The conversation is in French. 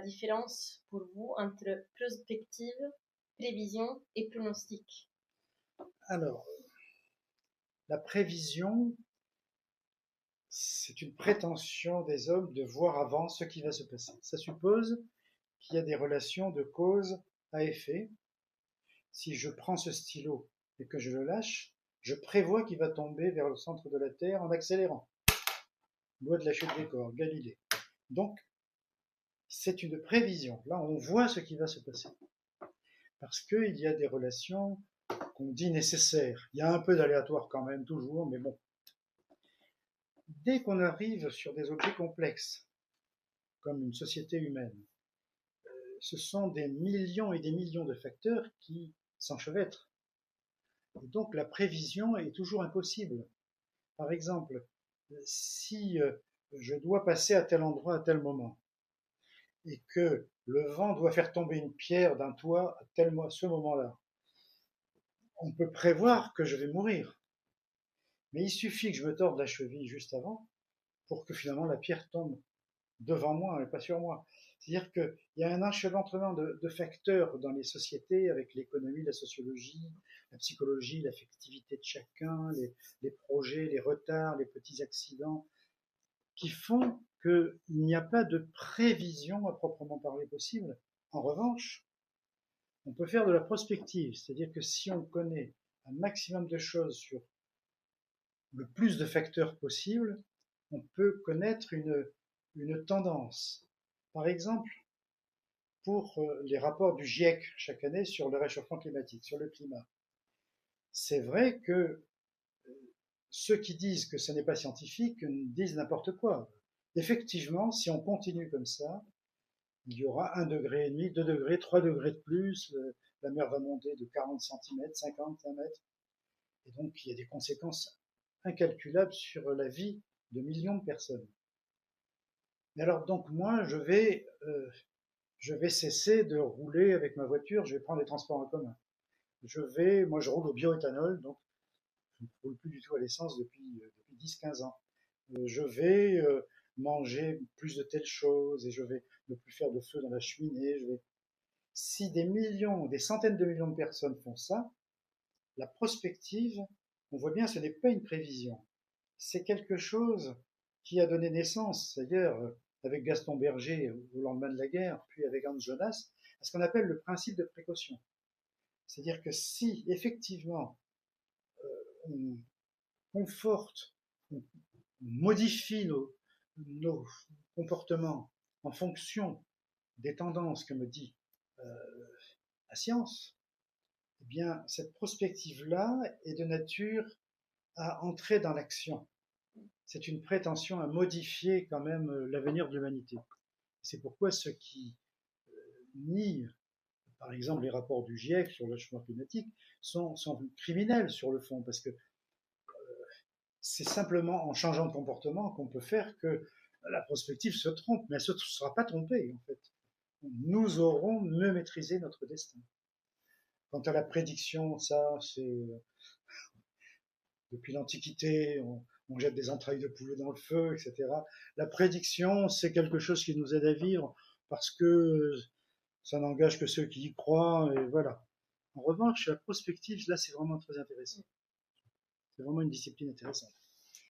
différence pour vous entre prospective, prévision et pronostic? Alors, la prévision, c'est une prétention des hommes de voir avant ce qui va se passer. Ça suppose qu'il y a des relations de cause à effet. Si je prends ce stylo et que je le lâche, je prévois qu'il va tomber vers le centre de la Terre en accélérant. Loi de la chute des corps, Galilée. Donc, c'est une prévision. Là, on voit ce qui va se passer. Parce qu'il y a des relations qu'on dit nécessaires. Il y a un peu d'aléatoire quand même, toujours, mais bon. Dès qu'on arrive sur des objets complexes, comme une société humaine, ce sont des millions et des millions de facteurs qui s'enchevêtrent. Et donc la prévision est toujours impossible. Par exemple, si je dois passer à tel endroit à tel moment, et que le vent doit faire tomber une pierre d'un toit à ce moment-là, on peut prévoir que je vais mourir. Mais il suffit que je me torde la cheville juste avant pour que finalement la pierre tombe devant moi et pas sur moi. C'est-à-dire qu'il y a un enchevêtrement de facteurs dans les sociétés avec l'économie, la sociologie, la psychologie, l'affectivité de chacun, les projets, les retards, les petits accidents, qui font qu'il n'y a pas de prévision à proprement parler possible. En revanche, on peut faire de la prospective, c'est-à-dire que si on connaît un maximum de choses sur le plus de facteurs possible, on peut connaître une tendance. Par exemple, pour les rapports du GIEC chaque année sur le réchauffement climatique, sur le climat. C'est vrai que ceux qui disent que ce n'est pas scientifique disent n'importe quoi. Effectivement, si on continue comme ça, il y aura 1,5 degré, 2 degrés, 3 degrés de plus, la mer va monter de 40 cm, 50, 1 mètre, et donc il y a des conséquences incalculables sur la vie de millions de personnes. Mais alors donc moi, je vais cesser de rouler avec ma voiture, je vais prendre les transports en commun. Moi je roule au bioéthanol, donc je ne roule plus du tout à l'essence depuis 10-15 ans. Je vais manger plus de telles choses et je vais ne plus faire de feu dans la cheminée. Si des millions, des centaines de millions de personnes font ça, la prospective, on voit bien, ce n'est pas une prévision. C'est quelque chose qui a donné naissance, d'ailleurs, avec Gaston Berger au lendemain de la guerre, puis avec Hans Jonas, à ce qu'on appelle le principe de précaution. C'est-à-dire que si effectivement on conforte, on modifie nos comportements en fonction des tendances que me dit la science, eh bien cette prospective-là est de nature à entrer dans l'action. C'est une prétention à modifier quand même l'avenir de l'humanité. C'est pourquoi ceux qui nient, par exemple, les rapports du GIEC sur le changement climatique sont criminels sur le fond, parce que c'est simplement en changeant de comportement qu'on peut faire que la prospective se trompe, mais elle ne sera pas trompée, en fait. Nous aurons mieux maîtrisé notre destin. Quant à la prédiction, ça, c'est depuis l'Antiquité, on jette des entrailles de poulet dans le feu, etc. La prédiction, c'est quelque chose qui nous aide à vivre parce que ça n'engage que ceux qui y croient, et voilà. En revanche, la prospective, là, c'est vraiment très intéressant. C'est vraiment une discipline intéressante.